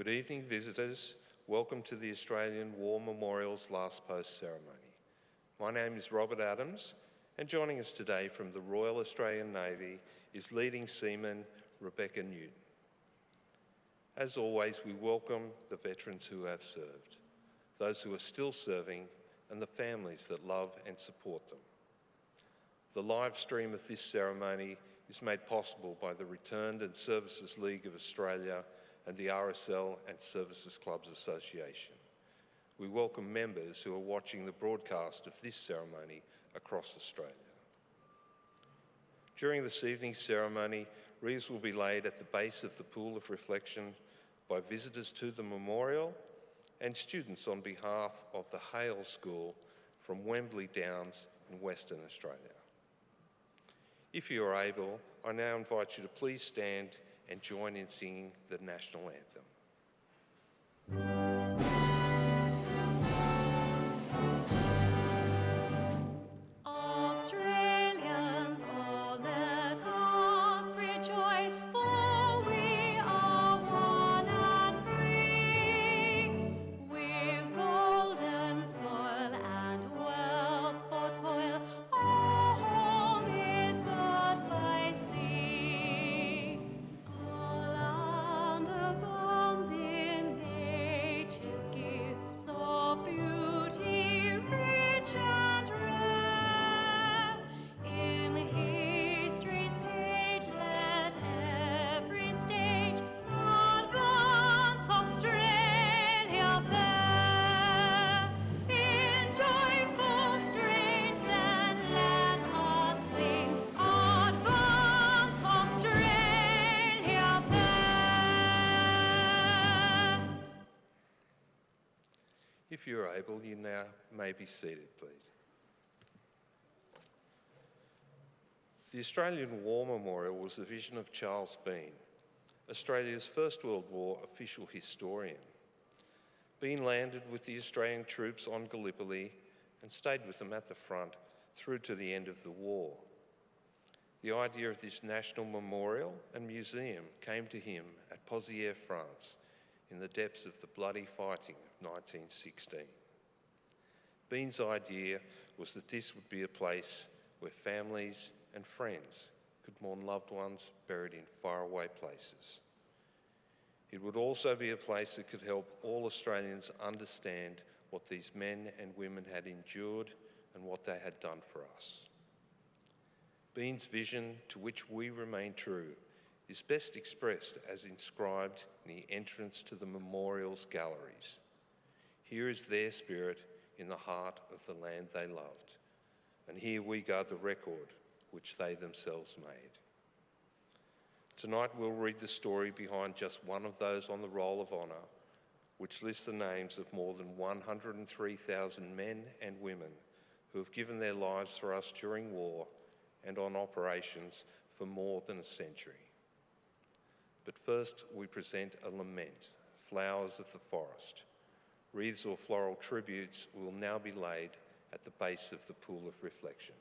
Good evening, visitors. Welcome to the Australian War Memorial's Last Post ceremony. My name is Robert Adams, and joining us today from the Royal Australian Navy is leading seaman Rebecca Newton. As always, we welcome the veterans who have served, those who are still serving, and the families that love and support them. The live stream of this ceremony is made possible by the Returned and Services League of Australia and the RSL and Services Clubs Association. We welcome members who are watching the broadcast of this ceremony across Australia. During this evening's ceremony, wreaths will be laid at the base of the Pool of Reflection by visitors to the memorial and students on behalf of the Hale School from Wembley Downs in Western Australia. If you are able, I now invite you to please stand and join in singing the national anthem. Australians, oh let us rejoice, for we are one and free. We've golden soil and wealth for toil, our home is got by sea. Our land abounds in nature's gifts of beauty, rich and rare. In history's page let every stage advance Australia fair. In joyful strains then let us sing, advance Australia fair. If you're able, you now may be seated, please. The Australian War Memorial was the vision of Charles Bean, Australia's First World War official historian. Bean landed with the Australian troops on Gallipoli and stayed with them at the front through to the end of the war. The idea of this national memorial and museum came to him at Pozières, France, in the depths of the bloody fighting of 1916. Bean's idea was that this would be a place where families and friends could mourn loved ones buried in faraway places. It would also be a place that could help all Australians understand what these men and women had endured and what they had done for us. Bean's vision, to which we remain true, is best expressed as inscribed in the entrance to the memorial's galleries. Here is their spirit in the heart of the land they loved, and here we guard the record which they themselves made. Tonight we'll read the story behind just one of those on the Roll of Honour, which lists the names of more than 103,000 men and women who have given their lives for us during war and on operations for more than a century. But first we present a lament, Flowers of the Forest. Wreaths or floral tributes will now be laid at the base of the Pool of Reflection.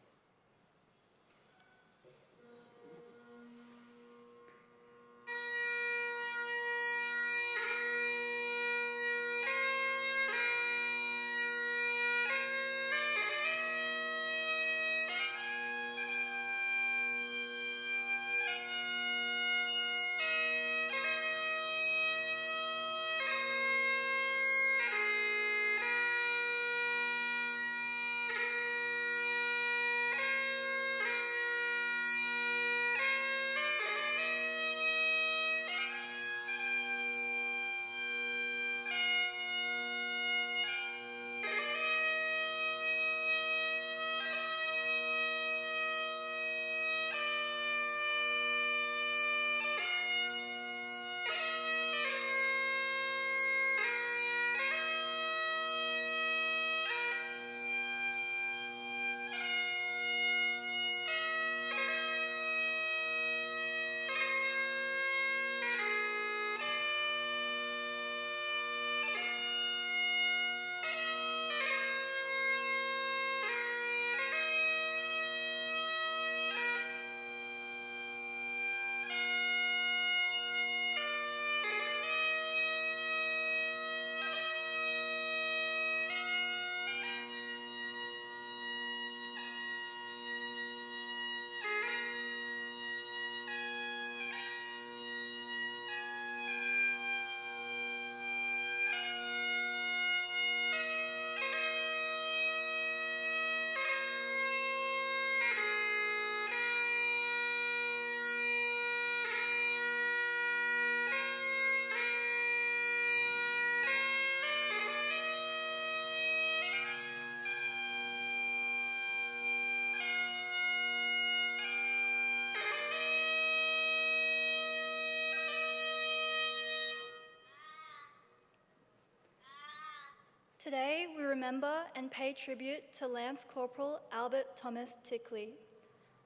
Today, we remember and pay tribute to Lance Corporal Albert Thomas Ticklie.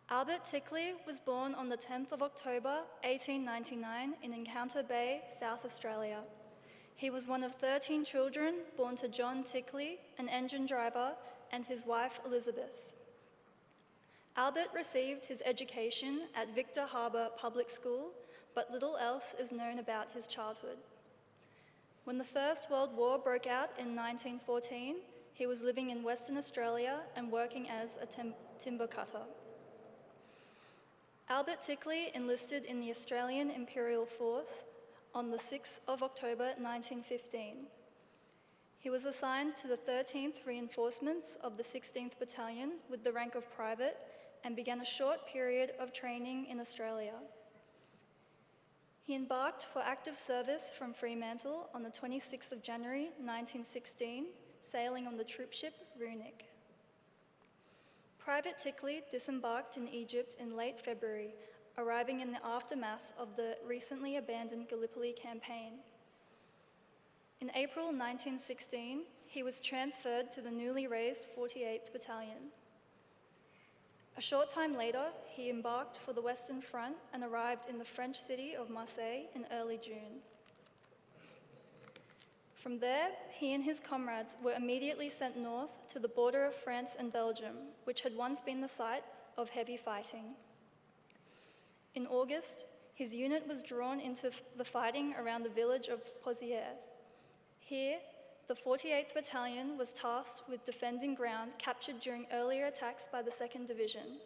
Albert Ticklie was born on the 10th of October, 1899 in Encounter Bay, South Australia. He was one of 13 children born to John Ticklie, an engine driver, and his wife Elizabeth. Albert received his education at Victor Harbour Public School, but little else is known about his childhood. When the First World War broke out in 1914, he was living in Western Australia and working as a timber cutter. Albert Ticklie enlisted in the Australian Imperial Force on the 6th of October 1915. He was assigned to the 13th Reinforcements of the 16th Battalion with the rank of private and began a short period of training in Australia. He embarked for active service from Fremantle on the 26th of January 1916, sailing on the troopship Runic. Private Ticklie disembarked in Egypt in late February, arriving in the aftermath of the recently abandoned Gallipoli campaign. In April 1916, he was transferred to the newly raised 48th Battalion. A short time later, he embarked for the Western Front and arrived in the French city of Marseille in early June. From there, he and his comrades were immediately sent north to the border of France and Belgium, which had once been the site of heavy fighting. In August, his unit was drawn into the fighting around the village of Pozières. Here, the 48th Battalion was tasked with defending ground captured during earlier attacks by the 2nd Division.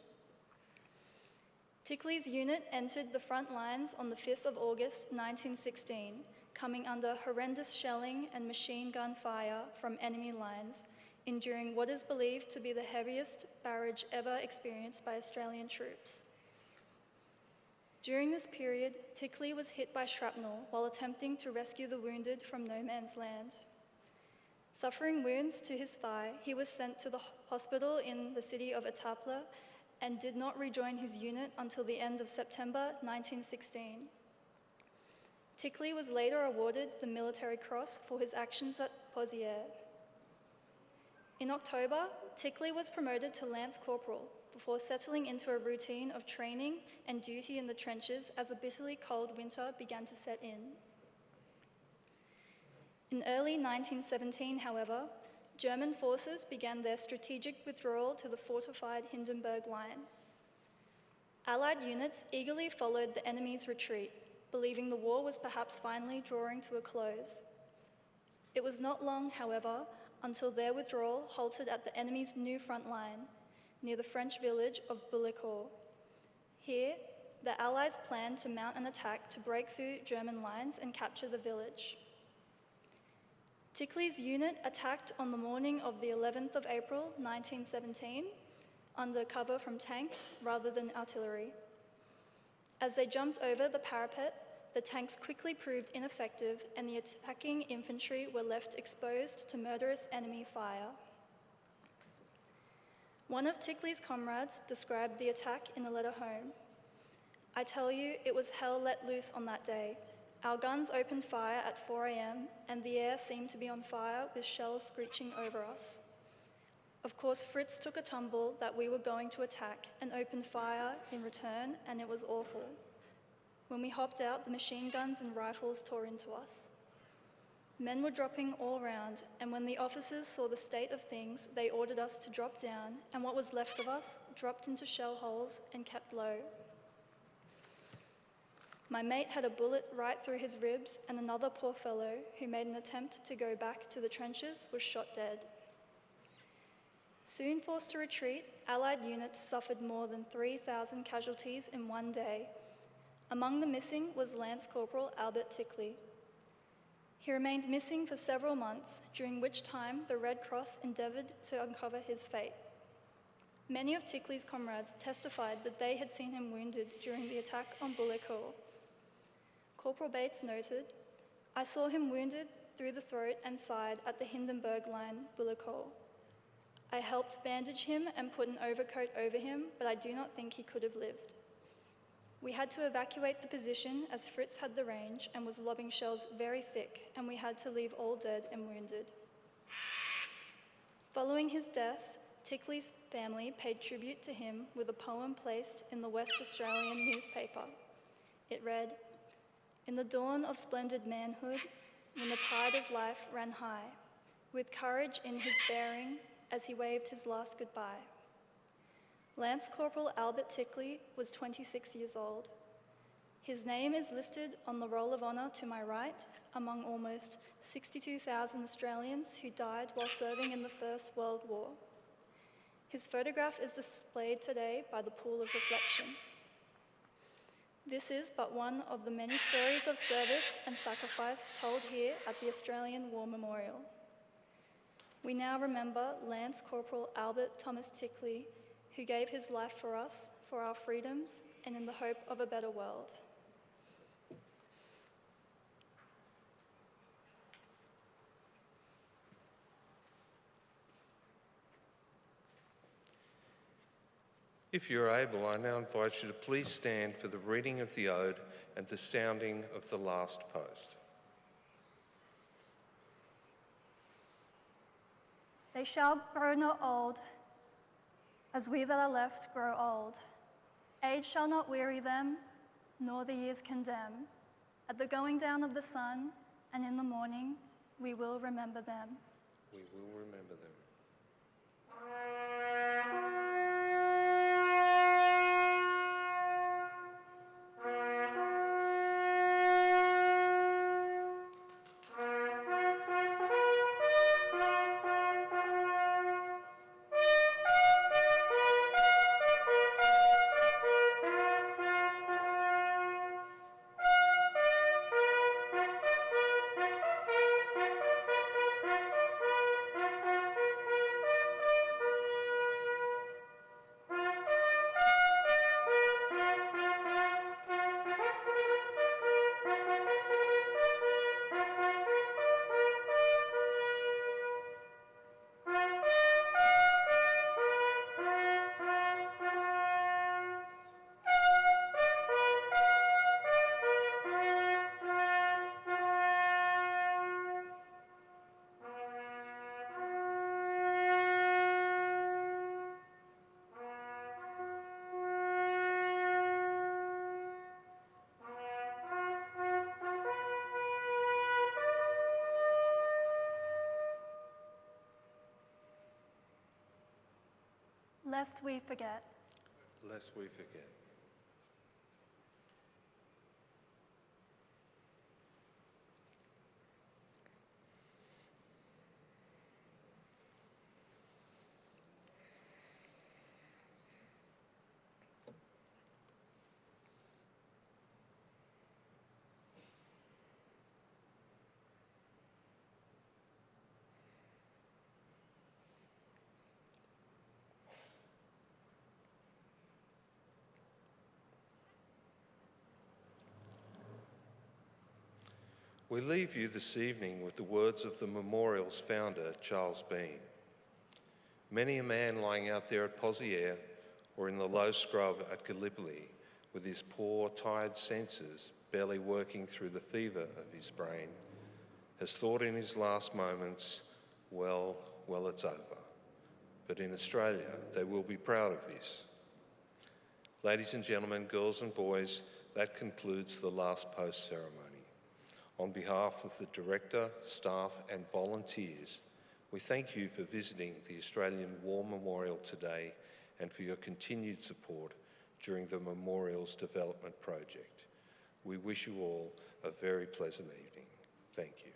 Ticklie's unit entered the front lines on the 5th of August 1916, coming under horrendous shelling and machine gun fire from enemy lines, enduring what is believed to be the heaviest barrage ever experienced by Australian troops. During this period, Ticklie was hit by shrapnel while attempting to rescue the wounded from no man's land. Suffering wounds to his thigh, he was sent to the hospital in the city of Etaples and did not rejoin his unit until the end of September 1916. Ticklie was later awarded the Military Cross for his actions at Pozières. In October, Ticklie was promoted to Lance Corporal before settling into a routine of training and duty in the trenches as a bitterly cold winter began to set in. In early 1917, however, German forces began their strategic withdrawal to the fortified Hindenburg Line. Allied units eagerly followed the enemy's retreat, believing the war was perhaps finally drawing to a close. It was not long, however, until their withdrawal halted at the enemy's new front line, near the French village of Bullecourt. Here, the Allies planned to mount an attack to break through German lines and capture the village. Ticklie's unit attacked on the morning of the 11th of April 1917, under cover from tanks rather than artillery. As they jumped over the parapet, the tanks quickly proved ineffective and the attacking infantry were left exposed to murderous enemy fire. One of Ticklie's comrades described the attack in a letter home. "I tell you, it was hell let loose on that day. Our guns opened fire at 4 a.m. and the air seemed to be on fire with shells screeching over us. Of course, Fritz took a tumble that we were going to attack and opened fire in return, and it was awful. When we hopped out, the machine guns and rifles tore into us. Men were dropping all round, and when the officers saw the state of things, they ordered us to drop down, and what was left of us dropped into shell holes and kept low. My mate had a bullet right through his ribs, and another poor fellow, who made an attempt to go back to the trenches, was shot dead." Soon forced to retreat, Allied units suffered more than 3,000 casualties in one day. Among the missing was Lance Corporal Albert Ticklie. He remained missing for several months, during which time the Red Cross endeavoured to uncover his fate. Many of Ticklie's comrades testified that they had seen him wounded during the attack on Bullecourt. Corporal Bates noted, "I saw him wounded through the throat and side at the Hindenburg Line, Bullecourt. I helped bandage him and put an overcoat over him, but I do not think he could have lived. We had to evacuate the position as Fritz had the range and was lobbing shells very thick, and we had to leave all dead and wounded." Following his death, Ticklie's family paid tribute to him with a poem placed in the West Australian newspaper. It read, "In the dawn of splendid manhood, when the tide of life ran high, with courage in his bearing as he waved his last goodbye." Lance Corporal Albert Ticklie was 26 years old. His name is listed on the Roll of Honour to my right among almost 62,000 Australians who died while serving in the First World War. His photograph is displayed today by the Pool of Reflection. This is but one of the many stories of service and sacrifice told here at the Australian War Memorial. We now remember Lance Corporal Albert Thomas Ticklie, who gave his life for us, for our freedoms, and in the hope of a better world. If you're able, I now invite you to please stand for the reading of the ode and the sounding of the last post. They shall grow not old, as we that are left grow old. Age shall not weary them, nor the years condemn. At the going down of the sun, and in the morning, we will remember them. We will remember them. Lest we forget. Lest we forget. We leave you this evening with the words of the memorial's founder, Charles Bean. Many a man lying out there at Poziere or in the low scrub at Gallipoli with his poor, tired senses barely working through the fever of his brain has thought in his last moments, well, it's over. But in Australia, they will be proud of this. Ladies and gentlemen, girls and boys, that concludes the last post ceremony. On behalf of the Director, staff and volunteers, we thank you for visiting the Australian War Memorial today and for your continued support during the memorial's development project. We wish you all a very pleasant evening. Thank you.